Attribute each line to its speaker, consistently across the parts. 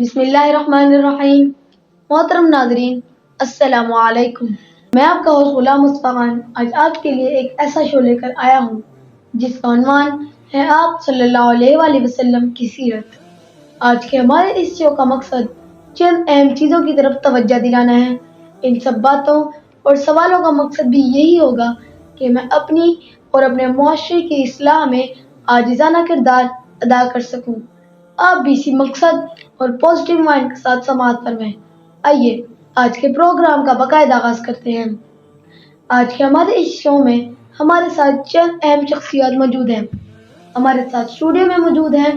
Speaker 1: بسم اللہ الرحمن الرحیم۔ محترم ناظرین، السلام علیکم۔ میں آپ کا ہوسٹ غلام مصطفیٰ خان آج آپ کے لیے ایک ایسا شو لے کر آیا ہوں جس کا عنوان ہے آپ صلی اللہ علیہ وآلہ وسلم کی سیرت۔ آج کے ہمارے اس شو کا مقصد چند اہم چیزوں کی طرف توجہ دلانا ہے۔ ان سب باتوں اور سوالوں کا مقصد بھی یہی ہوگا کہ میں اپنی اور اپنے معاشرے کی اصلاح میں عاجزانہ کردار ادا کر سکوں۔ آپ بھی اسی مقصد اور پازیٹیو مائنڈ کے ساتھ سماعت فرمائیں۔ آئیے آج کے پروگرام کا باقاعدہ آغاز کرتے ہیں۔ آج کے ہمارے اس شو میں ہمارے ساتھ چند اہم شخصیات موجود ہیں۔ ہمارے ساتھ اسٹوڈیو میں موجود ہیں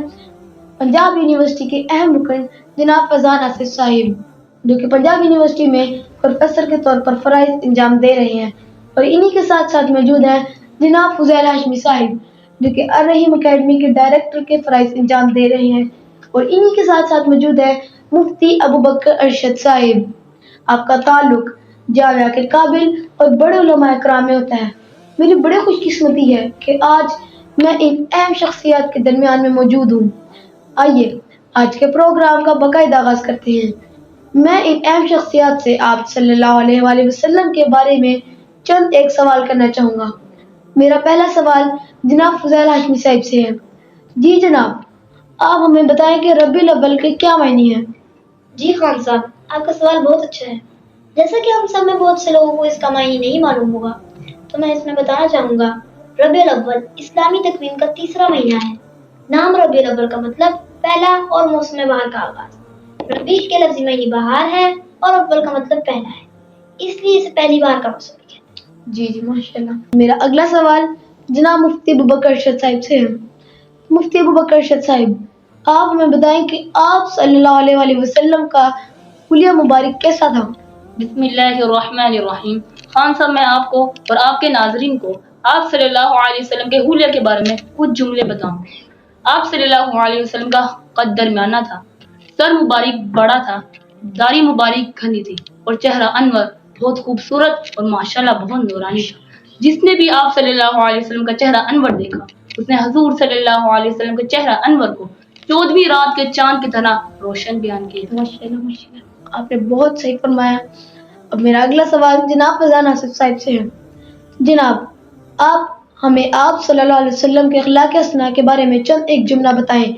Speaker 1: پنجاب یونیورسٹی کے اہم رکن جناب فیضان آصف صاحب، جو کہ پنجاب یونیورسٹی میں پروفیسر کے طور پر فرائض انجام دے رہے ہیں، اور انہی کے ساتھ ساتھ موجود ہیں جناب فضیل ہاشمی صاحب، جو کہ الرحیم اکیڈمی کے ڈائریکٹر کے فرائض انجام دے رہے ہیں، اور انہی کے ساتھ ساتھ موجود ہے مفتی ابوبکر ارشد صاحب۔ آپ کا تعلق جامعہ کے قابل اور بڑے علماء کرام میں ہوتا ہے۔ میری بڑی خوش قسمتی ہے کہ آج میں ان اہم شخصیات کے درمیان میں موجود ہوں۔ آئیے آج کے پروگرام کا باقاعدہ آغاز کرتے ہیں۔ میں ان اہم شخصیات سے آپ صلی اللہ علیہ وآلہ وسلم کے بارے میں چند ایک سوال کرنا چاہوں گا۔ میرا پہلا سوال جناب فضیل ہاشمی صاحب سے ہے۔ جی جناب، آپ ہمیں بتائیں کہ ربیع الاول کے کیا معنی ہیں؟
Speaker 2: جی خان صاحب، آپ کا سوال بہت اچھا ہے۔ جیسا کہ ہم سب میں بہت سے لوگوں کو اس کا معنی نہیں معلوم ہوگا، تو میں اس میں بتانا چاہوں گا۔ ربیع الاول اسلامی تقویم کا تیسرا مہینہ ہے۔ نام ربیع الاول کا مطلب پہلا اور موسم بہار کا آغاز۔ ربیع کے لفظی معنی بہار ہے اور اول کا مطلب پہلا ہے، اس لیے اسے پہلی بار کا موسم بھی کہتے ہیں۔
Speaker 1: جی ماشاءاللہ۔ میرا اگلا سوال جناب مفتی ابوبکر ارشد صاحب سے ہے۔ مفتی ابوبکر ارشد صاحب، آپ ہمیں بتائیں کہ آپ صلی اللہ علیہ وآلہ وسلم کا حلیہ مبارک کیسا تھا؟
Speaker 3: بسم اللہ الرحمن الرحیم۔ خان صاحب، میں آپ کو اور آپ کے ناظرین کو آپ صلی اللہ علیہ وسلم کے حلیہ کے بارے میں کچھ جملے بتاؤں۔ آپ صلی اللہ علیہ وسلم کا قد درمیانہ تھا، سر مبارک بڑا تھا، داڑھی مبارک گھنی تھی، اور چہرہ انور بہت خوبصورت اور ماشاءاللہ بہت نورانی تھا۔ جس نے بھی آپ صلی اللہ علیہ وسلم کا چہرہ انور دیکھا، اس نے حضور صلی اللہ علیہ وسلم کے چہرہ انور کو 14ویں رات کے چاند کی طرح روشن بیان کیا۔
Speaker 1: ماشاءاللہ، آپ نے بہت صحیح فرمایا۔ اب میرا اگلا سوال جناب فیضان آصف صاحب سے ہے۔ جناب، آپ ہمیں آپ صلی اللہ علیہ وسلم کے اخلاق حسنہ کے بارے میں چند ایک جملہ بتائیں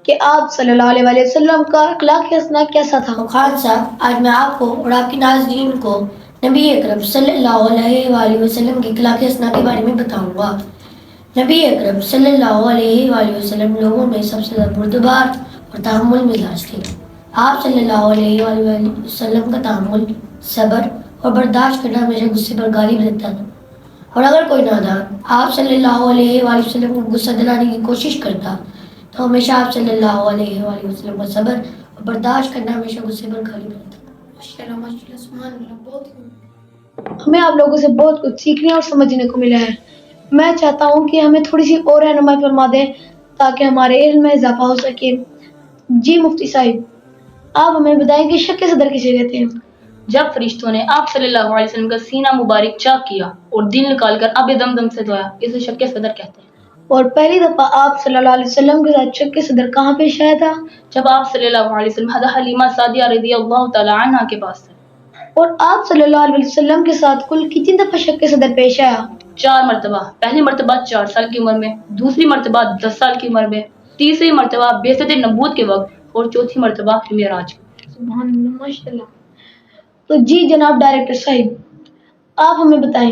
Speaker 1: کہ آپ صلی اللہ علیہ وآلہ وسلم کا اخلاق حسنہ کیسا تھا؟
Speaker 4: خان صاحب، آج میں آپ کو اور آپ کے ناظرین کو نبی اکرم صلی اللہ علیہ وآلہ وسلم کے اخلاق حسنہ کے بارے میں بتاؤں گا۔ نبی اکرم صلی اللہ علیہ وآلہ وسلم لوگوں میں سب سے زیادہ بردبار اور تحمل مزاج تھے۔ آپ صلی اللہ علیہ وآلہ وسلم کا تحمل، صبر اور برداشت کرنا ہمیشہ غصے پر غالب رہتا تھا، اور اگر کوئی نادان آپ صلی اللہ علیہ وآلہ وسلم کو غصہ دلانے کی کوشش کرتا تو ہمیشہ آپ صلی اللہ علیہ وآلہ وسلم کا صبر اور برداشت کرنا ہمیشہ غصے پر غالب رہتا تھا۔
Speaker 1: ماشاءاللہ ماشاءاللہ، سبحان اللہ، بہت ہمیں آپ لوگوں سے بہت کچھ سیکھنے اور سمجھنے کو ملا ہے۔ میں چاہتا ہوں کہ ہمیں تھوڑی سی اور رہنمائی فرما دیں تاکہ ہمارے علم میں اضافہ ہو سکے۔ جی مفتی صاحب، آپ ہمیں بتائیں کہ شک صدر کسے کہتے ہیں؟
Speaker 3: جب فرشتوں نے آپ صلی اللہ علیہ وسلم کا سینہ مبارک چاک کیا اور دل نکال کر آب زمزم سے دھویا، اسے شک صدر کہتے ہیں۔
Speaker 1: اور پہلی دفعہ آپ صلی اللہ علیہ وسلم کے ساتھ شک صدر کہاں پیش آیا تھا؟
Speaker 3: جب آپ صلی اللہ علیہ وسلم حضرت حلیمہ سعدیہ رضی اللہ تعالی عنہا کے پاس تھے۔
Speaker 1: اور آپ صلی اللہ علیہ وسلم کے ساتھ کل کتنی دفعہ شک صدر پیش آیا؟
Speaker 3: 4 مرتبہ۔ پہلی مرتبہ 4 سال کی عمر میں، دوسری مرتبہ 10 سال کی عمر میں، تیسری مرتبہ بعثت نبوت کے وقت، اور چوتھی مرتبہ معراج۔
Speaker 1: سبحان اللہ، ماشاءاللہ۔ تو جی جناب ڈائریکٹر صاحب، آپ ہمیں بتائیں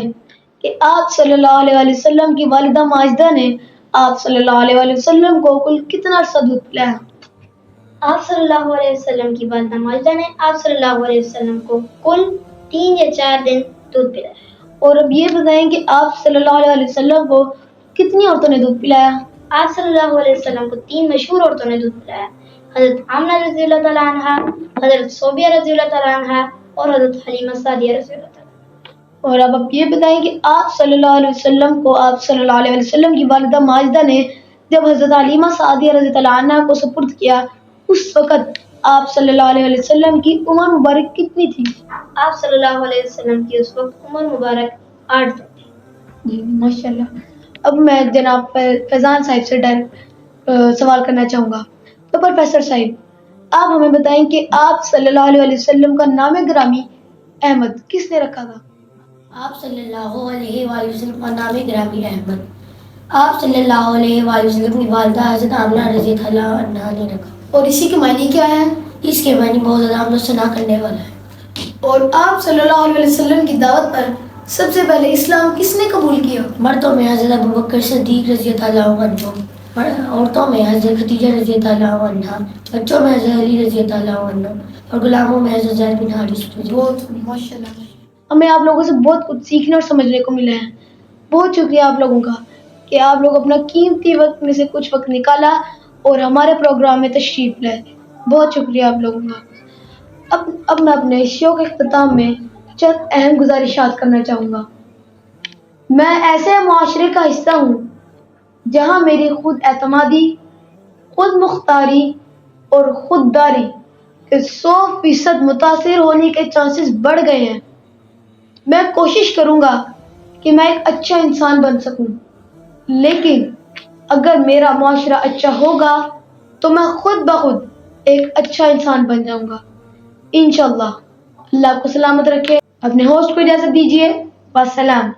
Speaker 1: کہ آپ صلی اللہ علیہ وآلہ وسلم کی والدہ ماجدہ نے آپ صلی اللہ علیہ وآلہ وسلم کو کل کتنا عرصہ دودھ پلایا؟
Speaker 2: آپ صلی اللہ علیہ وسلم کی والدہ ماجدہ نے آپ صلی اللہ علیہ وسلم کو کل 3 یا 4 دن دودھ پلایا۔
Speaker 1: اور اب یہ بتائیں کہ آپ صلی اللہ علیہ وسلم کو کتنی عورتوں نے دودھ پلایا؟
Speaker 2: آپ صلی اللہ علیہ وسلم کو 3 مشہور عورتوں نے دودھ پلایا: حضرت آمنہ رضی اللہ تعالیٰ عنہا، حضرت صوبیہ رضی اللہ تعالیٰ عنہا، اور حضرت حلیمہ سعدیہ رضی اللہ تعالیٰ عنہا۔
Speaker 1: اور اب آپ یہ بتائیں کہ آپ صلی اللہ علیہ وسلم کو آپ صلی اللہ علیہ وسلم کی والدہ ماجدہ نے جب حضرت حلیمہ سعدیہ رضی اللہ عنہا کو سپرد کیا، اس وقت آپ صلی اللہ علیہ وسلم کی عمر مبارک کتنی تھی؟
Speaker 2: آپ صلی اللہ علیہ وسلم کی اس وقت عمر مبارک 8 سال تھی۔
Speaker 1: جی ماشاءاللہ۔ اب میں جناب فیضان صاحب سے ڈائریکٹ سوال کرنا چاہوں گا۔ تو پروفیسر صاحب، آپ ہمیں بتائیں کہ آپ صلی اللہ علیہ وسلم کا نام گرامی احمد کس نے رکھا تھا؟
Speaker 4: آپ صلی اللہ علیہ وآلہ وسلم کا نام گرامی احمد آپ صلی اللہ علیہ وآلہ وسلم کی والدہ حضرت آمنہ رضی اللہ عنہا نے رکھا.
Speaker 1: اور اسی کے معنی کیا ہے؟
Speaker 4: اس کے معنی بہت زیادہ حمد و ثنا کرنے والا ہے.
Speaker 1: اور آپ صلی اللہ علیہ وسلم کی دعوت پر سب سے پہلے اسلام کس نے قبول کیا؟
Speaker 4: مردوں میں حضرت ابوبکر صدیق رضی اللہ عنہ، عورتوں میں حضرت خدیجہ رضی اللہ عنہ، بچوں میں حضرت علی رضی اللہ عنہ اور غلاموں میں حضرت زید بن حارث رضی اللہ عنہ.
Speaker 1: بہت ماشاءاللہ. ہمیں آپ لوگوں سے بہت کچھ سیکھنے اور سمجھنے کو ملا ہے. بہت شکریہ آپ لوگوں کا کہ آپ لوگ اپنا قیمتی وقت میں سے کچھ وقت نکالا اور ہمارے پروگرام میں تشریف لائے. بہت شکریہ آپ لوگوں کا. اب میں اپنے شو کے اختتام میں چند اہم گزارشات کرنا چاہوں گا. میں ایسے معاشرے کا حصہ ہوں جہاں میری خود اعتمادی، خود مختاری اور خودداری کے 100% متاثر ہونے کے چانسز بڑھ گئے ہیں. میں کوشش کروں گا کہ میں ایک اچھا انسان بن سکوں، لیکن اگر میرا معاشرہ اچھا ہوگا تو میں خود بخود ایک اچھا انسان بن جاؤں گا انشاءاللہ. اللہ آپ کو سلامت رکھے. اپنے ہوسٹ کو اجازت دیجیے. والسلام.